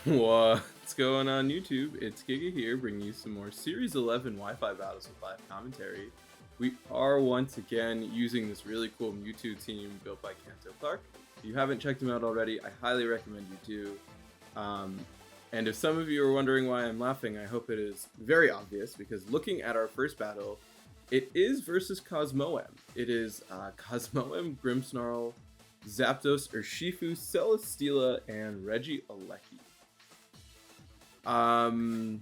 What's going on YouTube? It's Giga here, bringing you some more Series 11 Wi-Fi battles with live commentary. We are once again using this really cool Mewtwo team built by Kanto Clark. If you haven't checked them out already, I highly recommend you do. And if some of you are wondering why I'm laughing, I hope it is very obvious, because looking at our first battle, it is versus COSMOEM. It is COSMOEM, Grimmsnarl, Zapdos, Urshifu, Celesteela, and Regieleki. I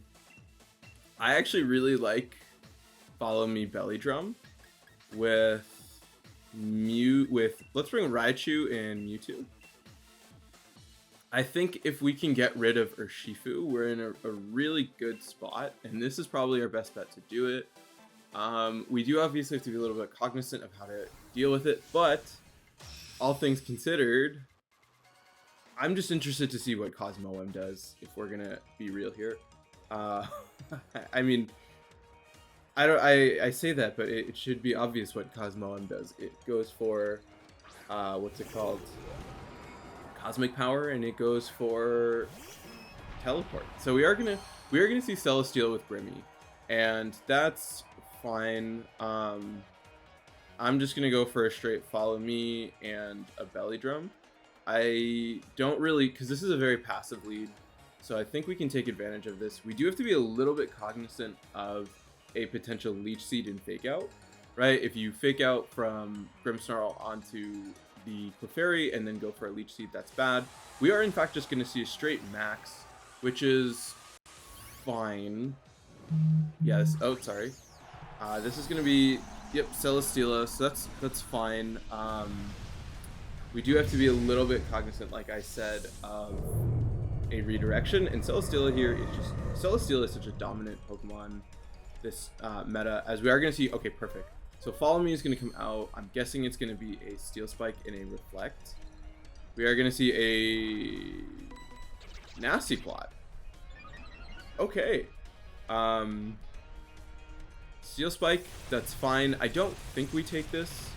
actually really like Follow Me Belly Drum with let's bring Raichu and Mewtwo. I think if we can get rid of Urshifu, we're in a really good spot, and this is probably our best bet to do it. We do obviously have to be a little bit cognizant of how to deal with it, but all things considered, I'm just interested to see what COSMOEM does, if we're gonna be real here. I mean, I say that, but it should be obvious what COSMOEM does. It goes for, what's it called? Cosmic Power, and it goes for Teleport. So we are gonna see Celesteela with Brimmy, and that's fine. I'm just gonna go for a straight Follow Me and a Belly Drum. I don't really, because this is a very passive lead, so I think we can take advantage of this. We do have to be a little bit cognizant of a potential Leech Seed and Fake Out, right? If you Fake Out from Grimmsnarl onto the Clefairy and then go for a Leech Seed, that's bad. We are in fact just going to see a straight Max, which is fine. Yes. Oh, sorry. This is going to be, yep, Celesteela, so that's fine. We do have to be a little bit cognizant, like I said, of a redirection, and Celesteela here is just, Celesteela is such a dominant Pokemon this meta, as we are going to see. Okay, perfect. So Follow Me is going to come out. I'm guessing it's going to be a Steel Spike and a Reflect. We are going to see a Nasty Plot. Okay. Steel Spike, that's fine. I don't think we take this.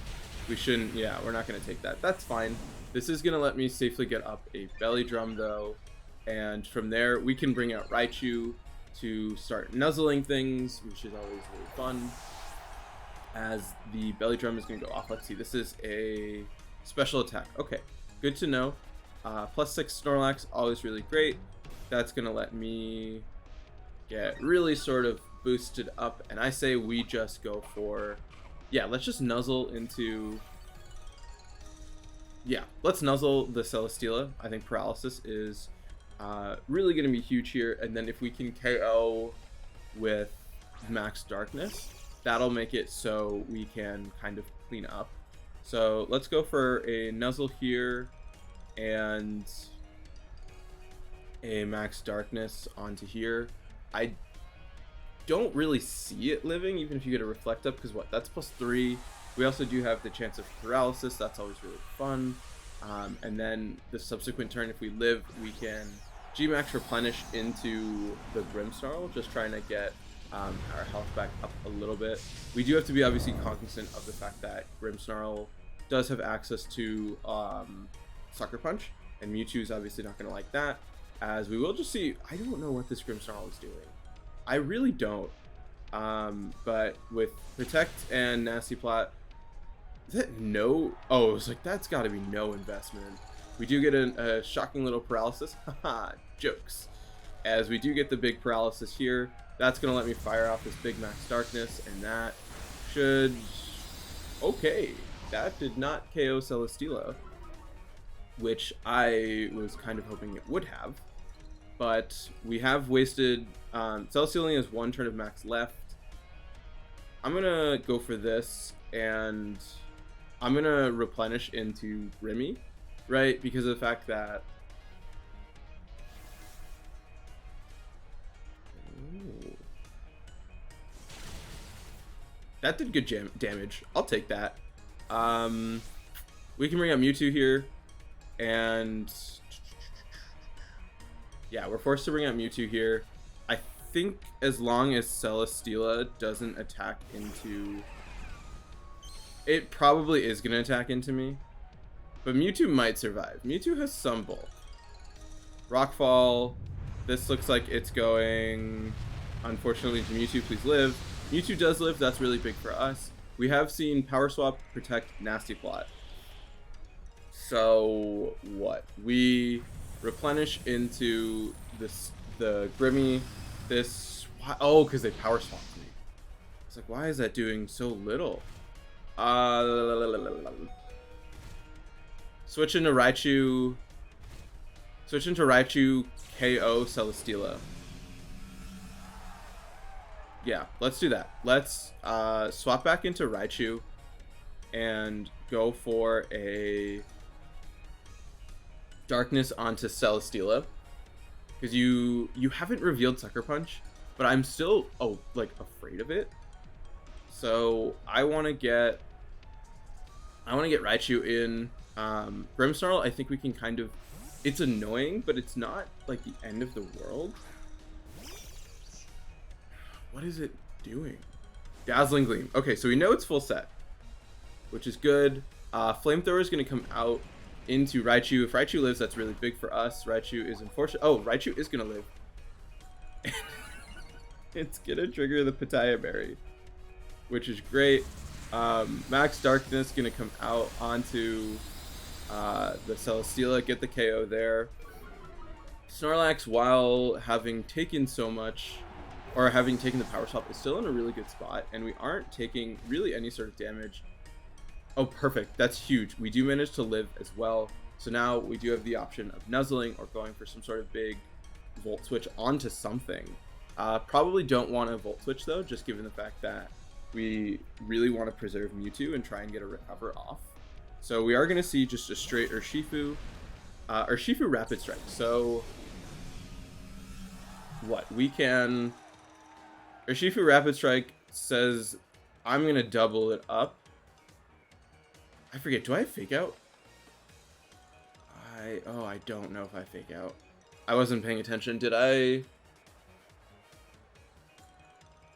We shouldn't, yeah, we're not going to take that. That's fine. This is going to let me safely get up a Belly Drum, though. And from there, we can bring out Raichu to start nuzzling things, which is always really fun. As the Belly Drum is going to go off. Let's see, this is a special attack. Okay, good to know. +6 Snorlax, always really great. That's going to let me get really sort of boosted up. And I say we just go for... yeah, let's just nuzzle into... yeah, let's nuzzle the Celesteela. I think Paralysis is really going to be huge here. And then if we can KO with Max Darkness, that'll make it so we can kind of clean up. So let's go for a nuzzle here and a Max Darkness onto here. I don't really see it living, even if you get a Reflect up, because what, that's +3. We also do have the chance of Paralysis. That's always really fun. And then the subsequent turn, if we live, we can G-Max replenish into the Grimmsnarl, just trying to get our health back up a little bit. We do have to be obviously cognizant of the fact that Grimmsnarl does have access to Sucker Punch, and Mewtwo is obviously not going to like that, as we will just see. I don't know what this Grimmsnarl is doing. I really don't. But with Protect and Nasty Plot, is that no? Oh, it was like, that's got to be no investment. We do get a shocking little Paralysis. Haha, jokes. As we do get the big Paralysis here, that's going to let me fire off this big Max Darkness, and that should... okay, that did not KO Celesteela, which I was kind of hoping it would have. But we have wasted... Celesteela only has one turn of max left. I'm going to go for this, and I'm going to replenish into Brimmy, right? Because of the fact that... ooh. That did good damage. I'll take that. We can bring out Mewtwo here, and... yeah, we're forced to bring out Mewtwo here. I think as long as Celesteela doesn't attack into... it probably is going to attack into me. But Mewtwo might survive. Mewtwo has some bulk. Rockfall. This looks like it's going, unfortunately, to Mewtwo. Please live. Mewtwo does live. That's really big for us. We have seen Power Swap protect Nasty Plot. So what? We replenish into the Grimmy. This, oh, because they Power Swapped me. It's like, why is that doing so little? Switch into Raichu. Switch into Raichu, KO Celesteela. Yeah, let's do that. Let's swap back into Raichu and go for a Darkness onto Celesteela. Because you haven't revealed Sucker Punch, but I'm still afraid of it. So I want to get Raichu in. Grimmsnarl, I think we can kind of, it's annoying, but it's not like the end of the world. What is it doing? Dazzling Gleam. Okay, so we know it's full set, which is good. Flamethrower is going to come out into Raichu. If Raichu lives, that's really big for us. Raichu is unfortunate. Oh, Raichu is going to live. It's going to trigger the Pitaya Berry, which is great. Max Darkness going to come out onto the Celesteela, get the KO there. Snorlax, while having taken so much, or having taken the Power Swap, is still in a really good spot, and we aren't taking really any sort of damage. Oh, perfect. That's huge. We do manage to live as well. So now we do have the option of nuzzling or going for some sort of big Volt Switch onto something. Probably don't want to Volt Switch, though, just given the fact that we really want to preserve Mewtwo and try and get a recover off. So we are going to see just a straight Urshifu. Urshifu Rapid Strike. So what? We can... Urshifu Rapid Strike says I'm going to double it up. I forget. Do I have Fake Out? I don't know if I Fake Out. I wasn't paying attention. Did I?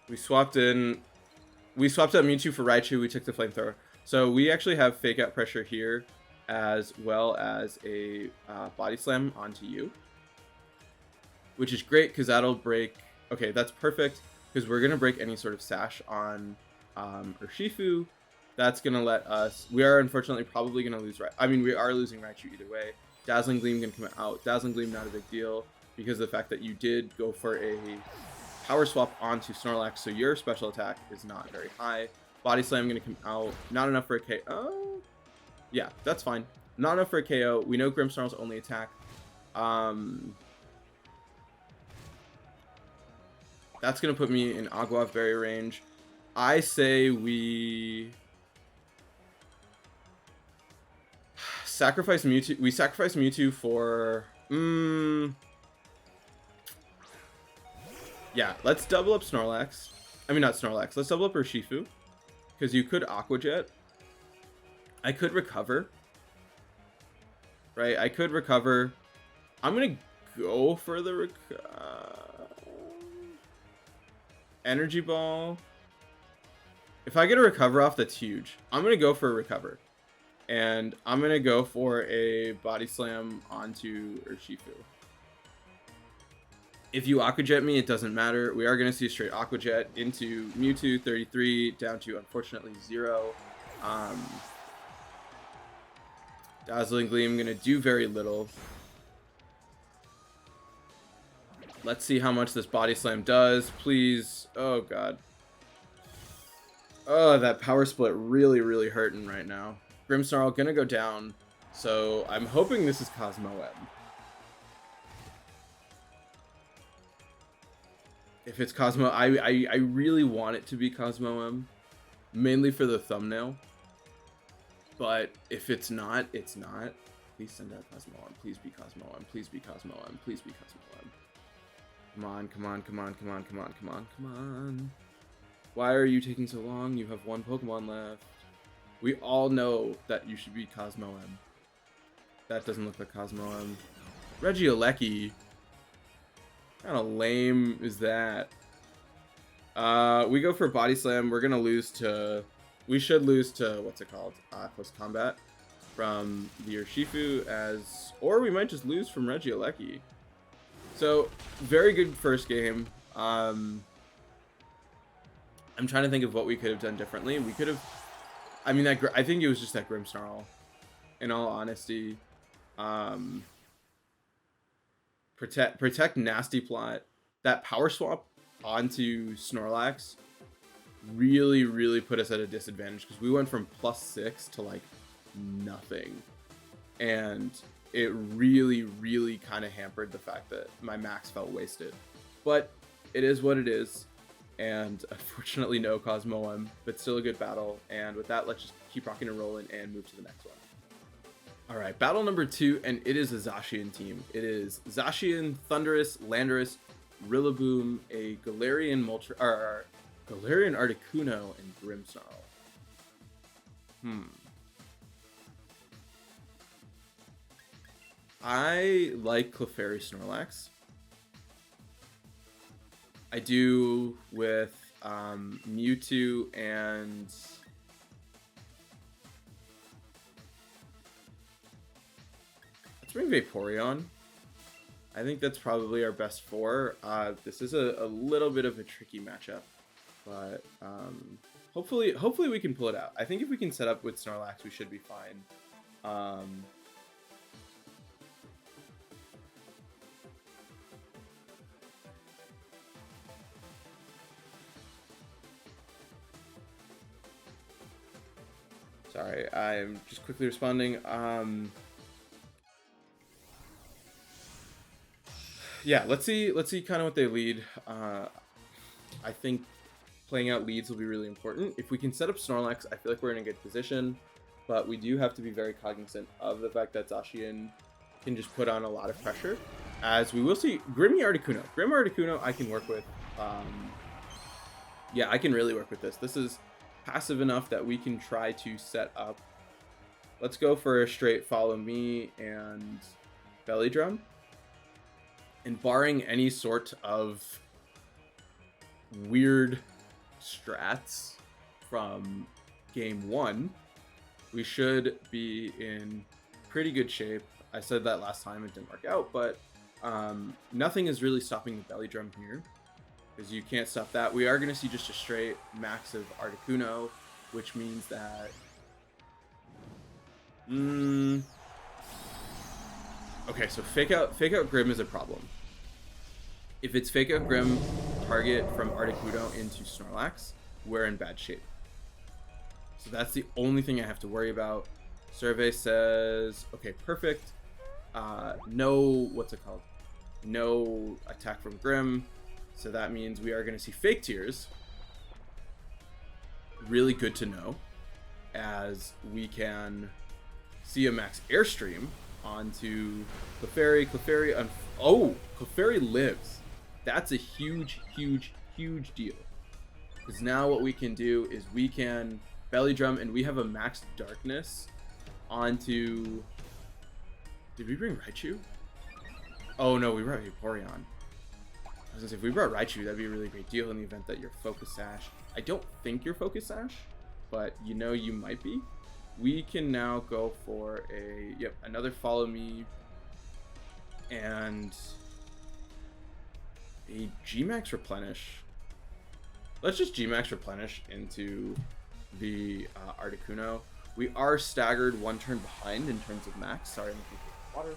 We swapped out Mewtwo for Raichu. We took the Flamethrower. So we actually have Fake Out pressure here, as well as a Body Slam onto you, which is great because that'll break. Okay, that's perfect because we're gonna break any sort of sash on Urshifu. That's gonna let us. We are unfortunately probably gonna lose. I mean, we are losing Raichu either way. Dazzling Gleam gonna come out. Dazzling Gleam not a big deal because of the fact that you did go for a Power Swap onto Snorlax, so your special attack is not very high. Body Slam gonna come out. Not enough for a KO. Yeah, that's fine. Not enough for a KO. We know Grimmsnarl's only attack. That's gonna put me in Agua Berry range. I say we sacrifice Mewtwo. We sacrifice Mewtwo for. Yeah, let's double up Snorlax. I mean, not Snorlax. Let's double up Urshifu. Because you could Aqua Jet. I could recover. Right? I could recover. I'm going to go for the Energy Ball. If I get a recover off, that's huge. I'm going to go for a recover. And I'm going to go for a Body Slam onto Urshifu. If you Aqua Jet me, it doesn't matter. We are going to see a straight Aqua Jet into Mewtwo, 33, down to, unfortunately, 0. Dazzling Gleam going to do very little. Let's see how much this Body Slam does. Please. Oh, God. Oh, that Power Split really, really hurting right now. Grimmsnarl going to go down. So I'm hoping this is COSMOEM. If it's Cosmo, I really want it to be COSMOEM, mainly for the thumbnail. But if it's not, it's not. Please send out COSMOEM. Please be COSMOEM. Please be COSMOEM. Please be COSMOEM. Come on, come on, come on, come on, come on, come on, come on. Why are you taking so long? You have one Pokemon left. We all know that you should be COSMOEM. That doesn't look like COSMOEM. Regieleki. What kind of lame is that? We go for Body Slam. We're gonna lose to. We should lose to what's it called? Close Combat from the Urshifu, or we might just lose from Regieleki. So, very good first game. I'm trying to think of what we could have done differently. We could have, I mean, I think it was just that Grim Snarl, in all honesty. Protect Nasty Plot. That power swap onto Snorlax really put us at a disadvantage, because we went from +6 to like nothing, and it really kind of hampered the fact that my max felt wasted. But it is what it is, and unfortunately no COSMOEM, but still a good battle. And with that, let's just keep rocking and rolling and move to the next one. All right, battle number 2, and it is a Zacian team. It is Zacian, Thundurus, Landorus, Rillaboom, a Galarian Galarian Articuno, and Grimmsnarl. I like Clefairy Snorlax. I do with Mewtwo and let's bring Vaporeon. I think that's probably our best 4. This is a little bit of a tricky matchup, but hopefully we can pull it out. I think if we can set up with Snorlax, we should be fine. Sorry, I'm just quickly responding. Yeah, let's see kind of what they lead. I think playing out leads will be really important. If we can set up Snorlax, I feel like we're in a good position, but we do have to be very cognizant of the fact that Zacian can just put on a lot of pressure, as we will see. Grim Articuno I can work with. Yeah, I can really work with this. This is passive enough that we can try to set up. Let's go for a straight follow me and belly drum. And barring any sort of weird strats from game 1, we should be in pretty good shape. I said that last time, it didn't work out, but nothing is really stopping the belly drum here, because you can't stop that. We are going to see just a straight max of Articuno, which means that okay, so fake out Grim is a problem. If it's fake out Grim target from Articuno into Snorlax, we're in bad shape. So that's the only thing I have to worry about. Survey says, okay, perfect. No, what's it called? No attack from Grim. So that means we are going to see fake tears. Really good to know, as we can see a max airstream onto Clefairy. Oh, Clefairy lives. That's a huge deal, because now what we can do is we can belly drum, and we have a max darkness onto. Did we bring Raichu? Oh no, we brought Vaporeon. I was gonna say, if we brought Raichu, that'd be a really great deal in the event that you're Focus Sash. I don't think you're Focus Sash, but you know you might be. We can now go for another follow me and a Gmax replenish. Let's just Gmax replenish into the Articuno. We are staggered 1 turn behind in terms of max. Sorry, I'm looking for water.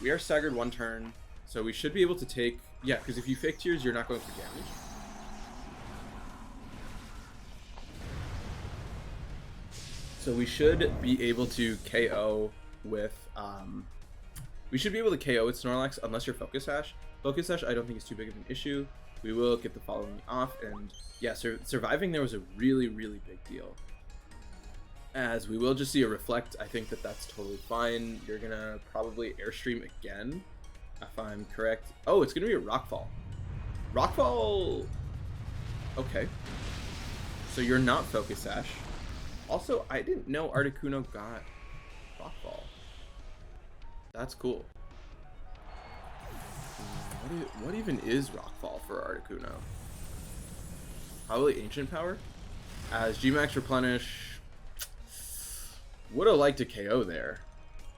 We are staggered 1 turn, so we should be able to take, because if you fake tears, you're not going for damage. So we should be able to KO with Snorlax, unless you're Focus Sash. Focus Sash I don't think is too big of an issue. We will get the following me off, and yeah, surviving there was a really big deal. As we will just see a Reflect. I think that's totally fine. You're gonna probably Airstream again, if I'm correct. Oh, it's gonna be a Rockfall. Rockfall. Okay. So you're not Focus Sash. Also, I didn't know Articuno got Rockfall. That's cool. What even is Rockfall for Articuno? Probably Ancient Power. As Gmax Replenish, would have liked a KO there,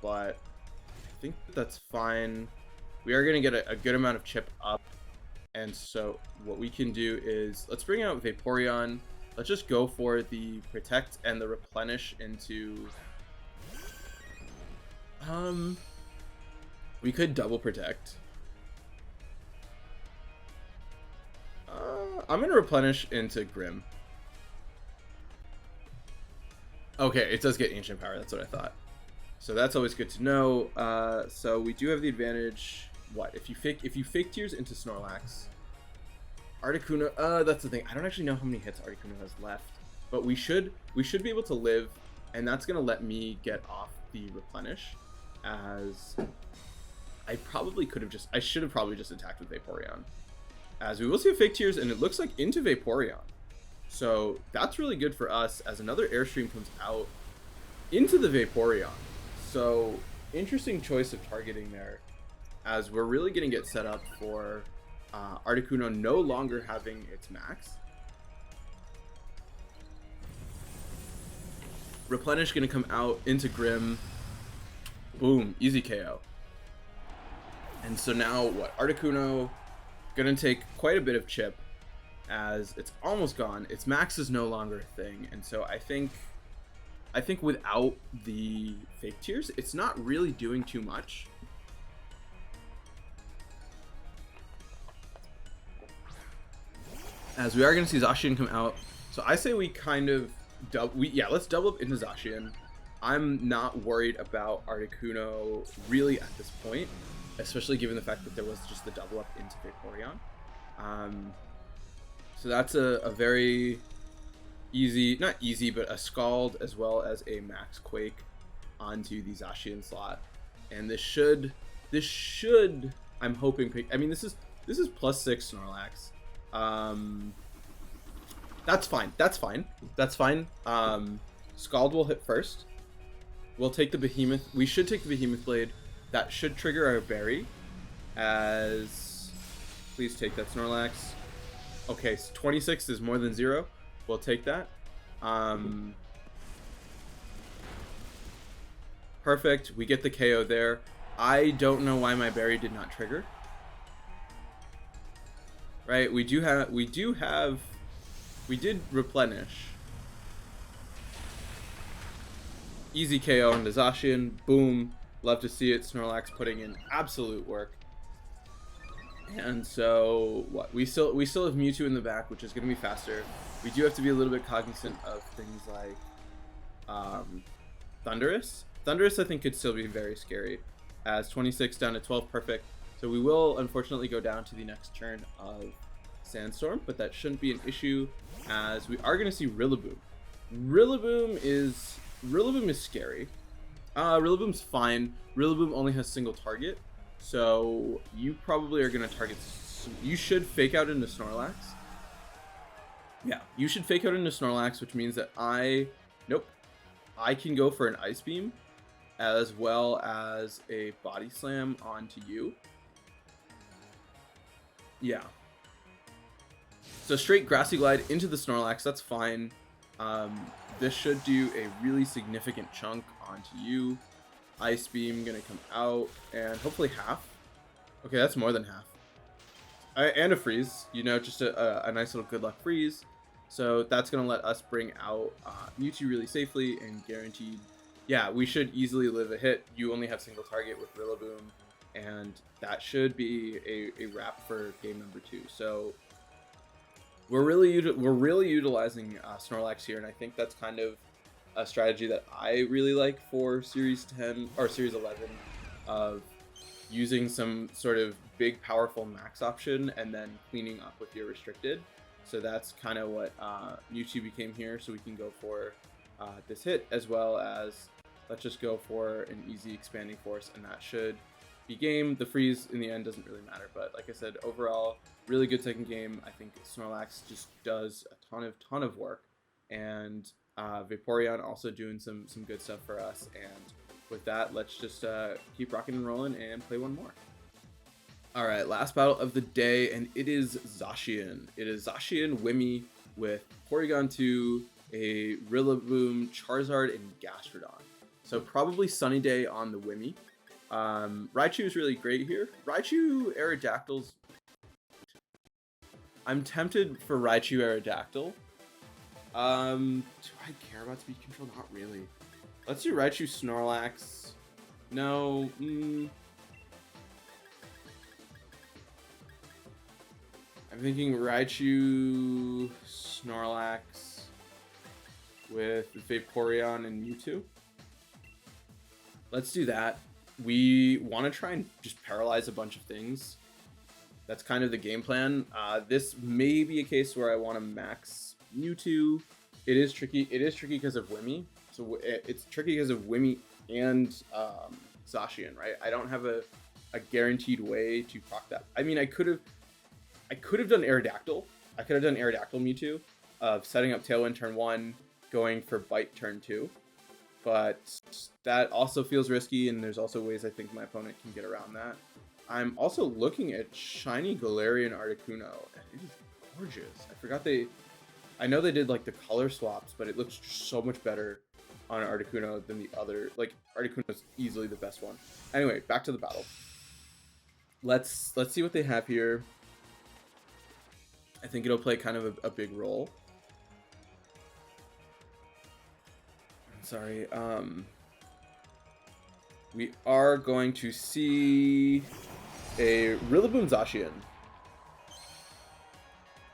but I think that's fine. we are going to get a good amount of chip up. And so what we can do is, let's bring out Vaporeon. Let's just go for the Protect and the Replenish into... we could double Protect. I'm going to Replenish into Grim. Okay, it does get Ancient Power. That's what I thought. So that's always good to know. So we do have the advantage. What if you fake Tears into Snorlax? Articuno. That's the thing. I don't actually know how many hits Articuno has left, but we should be able to live, and that's gonna let me get off the Replenish. As I probably could have I should have probably just attacked with Vaporeon. As we will see a fake Tears, and it looks like into Vaporeon. So that's really good for us as another Airstream comes out into the Vaporeon. So interesting choice of targeting there, as we're really going to get set up for Articuno no longer having its max. Replenish going to come out into Grim. Boom, easy KO. And so now what? Articuno going to take quite a bit of chip, as it's almost gone. Its max is no longer a thing, and so I think without the fake Tears, it's not really doing too much. As we are going to see Zacian come out, so I say we kind of let's double up into Zacian. I'm not worried about Articuno really at this point, especially given the fact that there was just the double up into Vaporeon. So that's a very easy, not easy, but a Scald as well as a Max Quake onto the Zacian slot. And this should, I'm hoping, I mean, this is +6 Snorlax. That's fine. Scald will hit first. We'll take the Behemoth. We should take the Behemoth Blade. That should trigger our Berry. Please take that Snorlax. Okay, so 26 is more than 0. We'll take that. Perfect. We get the KO there. I don't know why my Berry did not trigger. Right, we did Replenish. Easy KO into Zacian. Boom. Love to see it. Snorlax putting in absolute work. And so what? We still have Mewtwo in the back, which is going to be faster. We do have to be a little bit cognizant of things like Thundurus. Thundurus, I think, could still be very scary. As 26 down to 12, perfect. So we will unfortunately go down to the next turn of Sandstorm, but that shouldn't be an issue, as we are going to see Rillaboom. Rillaboom is scary. Rillaboom's fine. Rillaboom only has single target, so you probably are going to target. You should fake out into Snorlax. Yeah, you should fake out into Snorlax, which means that I can go for an Ice Beam, as well as a Body Slam onto you. Yeah. So straight Grassy Glide into the Snorlax, that's fine. This should do a really significant chunk onto you. Ice Beam gonna come out, and hopefully half. Okay, that's more than half. And a freeze, just a nice little good luck freeze. So that's gonna let us bring out Mewtwo really safely and guaranteed. Yeah, we should easily live a hit. You only have single target with Rillaboom, and that should be a wrap for game number 2. So we're really utilizing Snorlax here, and I think that's kind of a strategy that I really like for Series 10 or Series 11, of using some sort of big powerful max option and then cleaning up with your restricted. So that's kind of what Mewtwo became here, so we can go for this hit, as well as let's just go for an easy Expanding Force, and that should be game. The freeze in the end doesn't really matter, but like I said, overall, really good second game. I think Snorlax just does a ton of work, and Vaporeon also doing some good stuff for us. And with that, let's just keep rocking and rolling and play one more. All right, last battle of the day, and it is Zacian. It is Zacian Wimmy with Porygon 2, a Rillaboom, Charizard, and Gastrodon. So probably Sunny Day on the Wimmy. Raichu is really great here. Raichu Aerodactyls. I'm tempted for Raichu Aerodactyl. Do I care about speed control? Not really. Let's do Raichu Snorlax. No. I'm thinking Raichu Snorlax with Vaporeon and Mewtwo. Let's do that. We want to try and just paralyze a bunch of things. That's kind of the game plan. This may be a case where I want to max Mewtwo. It is tricky. It is tricky because of Wimmy. So it's tricky because of Wimmy and Zacian, right? I don't have a guaranteed way to proc that. I mean, I could have done Aerodactyl. I could have done Aerodactyl Mewtwo of setting up Tailwind turn 1, going for Bite turn 2. But that also feels risky, and there's also ways I think my opponent can get around that. I'm also looking at Shiny Galarian Articuno, and it is gorgeous. I forgot I know they did like the color swaps, but it looks so much better on Articuno than the other. Like, Articuno's easily the best one. Anyway, back to the battle. Let's see what they have here. I think it'll play kind of a big role. Sorry. We are going to see a Rillaboom Zacian.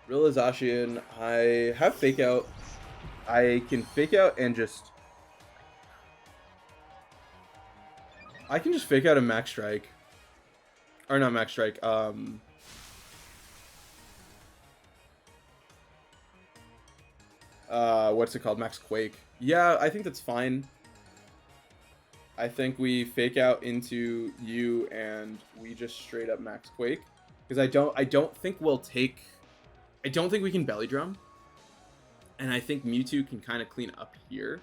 Zacian. I have Fake Out. I can Fake Out and just... I can just Fake Out a Max Strike. Or not Max Strike. What's it called? Max Quake. Yeah, I think that's fine. I think we Fake Out into you and we just straight up Max Quake. Because I don't think we'll take... I don't think we can Belly Drum. And I think Mewtwo can kind of clean up here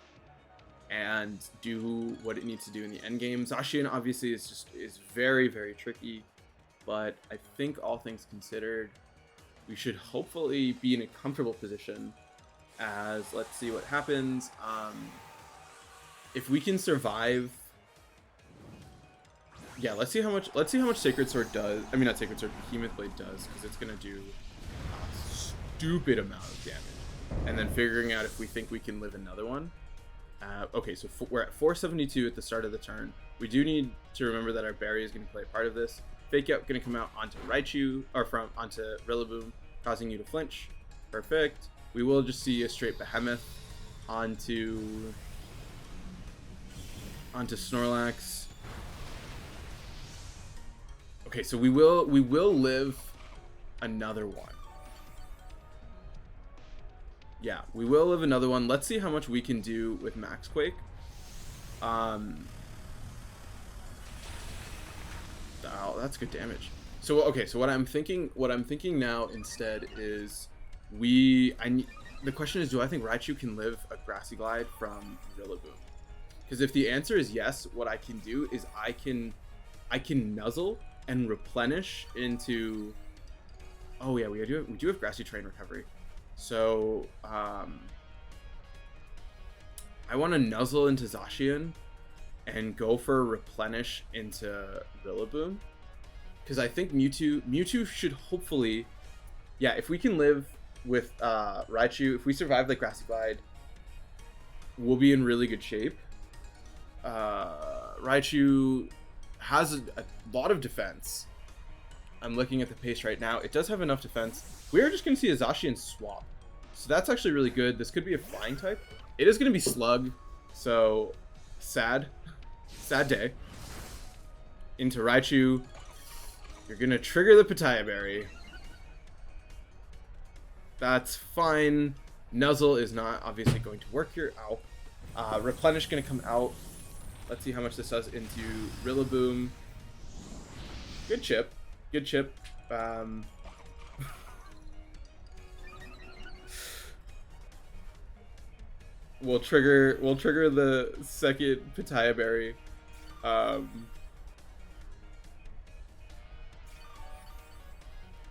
and do what it needs to do in the end game. Zacian obviously is very, very tricky. But I think all things considered, we should hopefully be in a comfortable position. As let's see what happens. If we can survive, yeah. Let's see how much Sacred Sword does. I mean, not Sacred Sword, Behemoth Blade does, because it's gonna do a stupid amount of damage. And then figuring out if we think we can live another one. Okay, so we're at 472 at the start of the turn. We do need to remember that our Berry is gonna play a part of this. Fake Out gonna come out onto Raichu or onto Rillaboom, causing you to flinch. Perfect. We will just see a straight Behemoth onto Snorlax. Okay, so we will live another one. Yeah, we will live another one. Let's see how much we can do with Max Quake. Oh, that's good damage. So okay, so what I'm thinking now instead is the question is, do I think Raichu can live a Grassy Glide from Rillaboom? Because if the answer is yes, what I can do is I can Nuzzle and replenish into... Oh yeah, we do have Grassy Terrain Recovery. So I want to Nuzzle into Zacian and go for a replenish into Rillaboom. Because I think Mewtwo should hopefully... Yeah, if we can live with Raichu, if we survive the Grassy Glide, we'll be in really good shape. Raichu has a lot of defense. I'm looking at the pace right now. It does have enough defense. We are just going to see a Zacian swap. So that's actually really good. This could be a flying type. It is going to be Slug. So sad. Sad day. Into Raichu. You're going to trigger the Pitaya Berry. That's fine. Nuzzle is not obviously going to work here. Ow. Replenish going to come out. Let's see how much this does into Rillaboom. Good chip. Good chip. We'll trigger the second Pitaya Berry.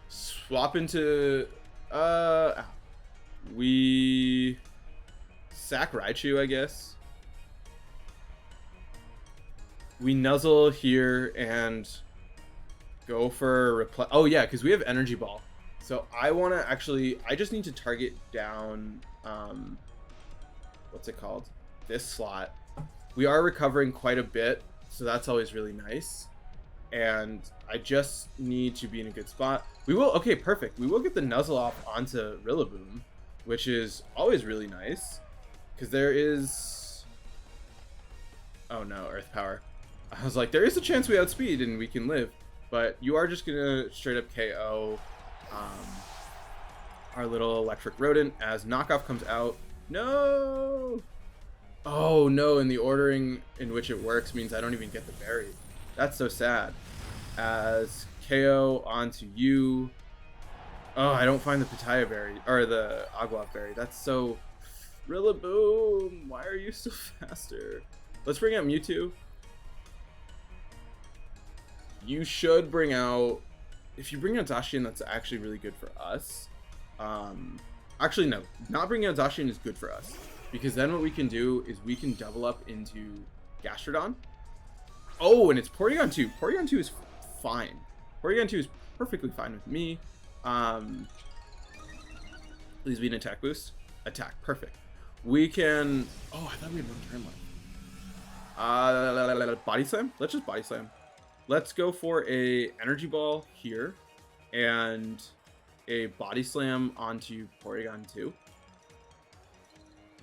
Swap into we sack Raichu, I guess. we nuzzle here and go for oh yeah, because we have energy ball. So I want to actually, I just need to target down, what's it called? This slot. We are recovering quite a bit, so that's always really nice. And I just need to be in a good spot. We will, okay, perfect. We will get the nuzzle off onto Rillaboom, which is always really nice. Because there is, oh no, Earth Power. I was like, there is a chance we outspeed and we can live. But you are just gonna straight up KO our little electric rodent as knockoff comes out. No! Oh no, and the ordering in which it works means I don't even get the berry. That's so sad. As KO onto you. Oh, I don't find the pitaya berry, or the agua berry. That's so... Rillaboom! Why are you so faster? Let's bring out Mewtwo. You should bring out... If you bring out Zacian, that's actually really good for us. Actually, no. Not bringing out Zacian is good for us. Because then what we can do is we can double up into Gastrodon. Oh, and it's Porygon 2. Porygon 2 is fine. Porygon 2 is perfectly fine with me. Please be an attack boost. Attack. Perfect. We can... Oh, I thought we had one turn left. Body Slam? Let's just Body Slam. Let's go for a Energy Ball here. And a Body Slam onto Porygon 2.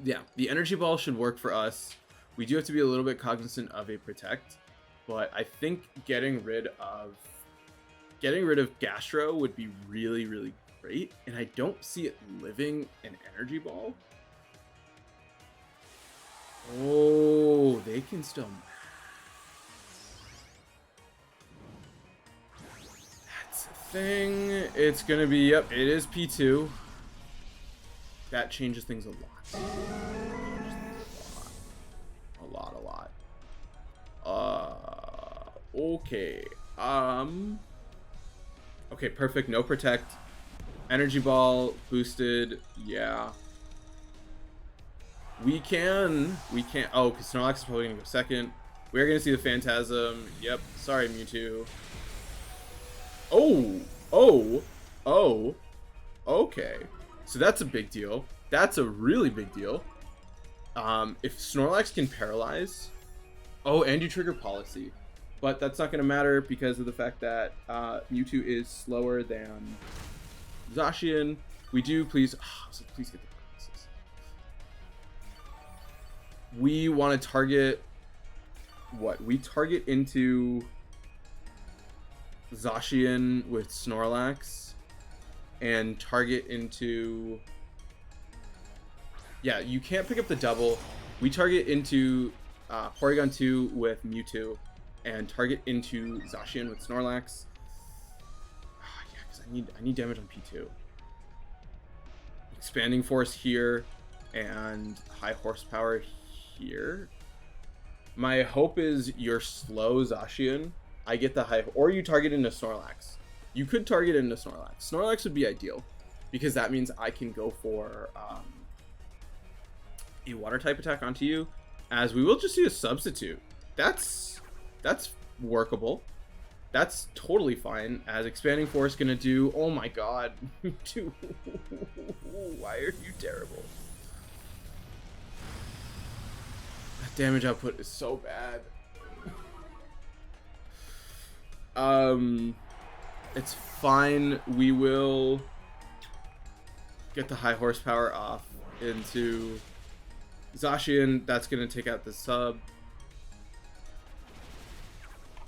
Yeah, the Energy Ball should work for us. We do have to be a little bit cognizant of a Protect. But I think getting rid of Gastro would be really, really great. And I don't see it living an Energy Ball. Oh, they can still... That's a thing. It's going to be... Yep, it is P2. That changes things a lot. A lot. Okay. Okay, perfect. No Protect. Energy Ball boosted. Yeah. We can. Oh, because Snorlax is probably going to go second. We're going to see the Phantasm. Yep. Sorry, Mewtwo. Oh. Okay. So that's a big deal. That's a really big deal. If Snorlax can paralyze... Oh, and you trigger Policy. But that's not going to matter because of the fact that Mewtwo is slower than Zacian. We do please get the paralysis. We want to target... What? We target into Zacian with Snorlax. And target into... Yeah, you can't pick up the double. We target into Porygon 2 with Mewtwo. And target into Zacian with Snorlax. Yeah, because I need damage on P2. Expanding Force here. And high horsepower here. My hope is you're slow Zacian. I get the high... Or you target into Snorlax. You could target into Snorlax. Snorlax would be ideal. Because that means I can go for a water type attack onto you. As we will just see a substitute. That's workable. That's totally fine. As Expanding Force gonna do... Oh my god. Dude. Why are you terrible? That damage output is so bad. It's fine. We will get the high horsepower off into Zacian. That's going to take out the sub.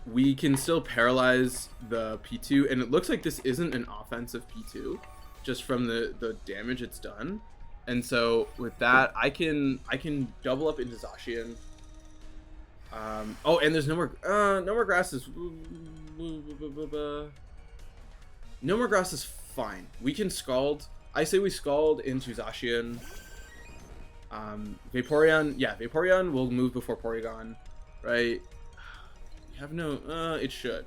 We can still paralyze the P2, and it looks like this isn't an offensive P2, just from the damage it's done. And so with that, I can double up into Zacian. Oh, and there's no more grasses. No more grass is fine. We can Scald. I say we Scald into Zacian. Vaporeon. Yeah, Vaporeon will move before Porygon, right? We have no... it should.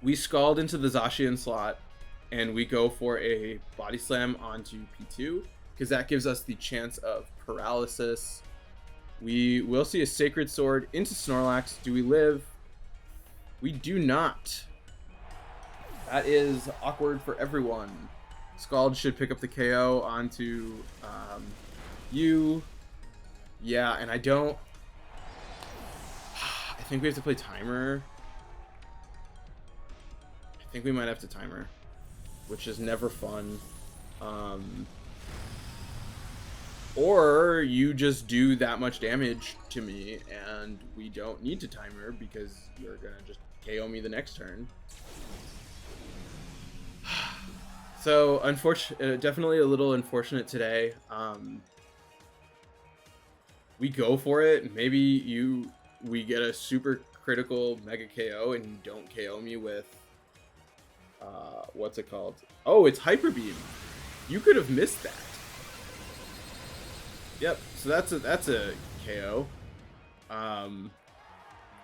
We Scald into the Zacian slot, and we go for a Body Slam onto P2, because that gives us the chance of paralysis We will see a Sacred Sword into Snorlax. Do we live? We do not. That is awkward for everyone. Scald should pick up the KO onto you. Yeah, and I don't... I think we have to play Timer. I think we might have to Timer, which is never fun. Or you just do that much damage to me and we don't need to Timer because you're gonna just KO me the next turn. So definitely a little unfortunate today. We go for it. Maybe we get a super critical mega KO and you don't KO me with what's it called? Oh, it's Hyper Beam. You could have missed that. Yep. So that's a KO.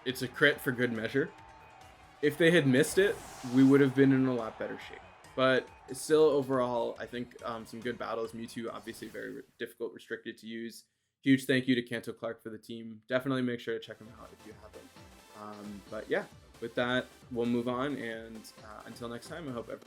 It's a crit for good measure. If they had missed it, we would have been in a lot better shape. But still, overall, I think some good battles. Mewtwo, obviously very difficult, restricted to use. Huge thank you to Kanto Clark for the team. Definitely make sure to check them out if you haven't. But yeah, with that, we'll move on. And until next time, I hope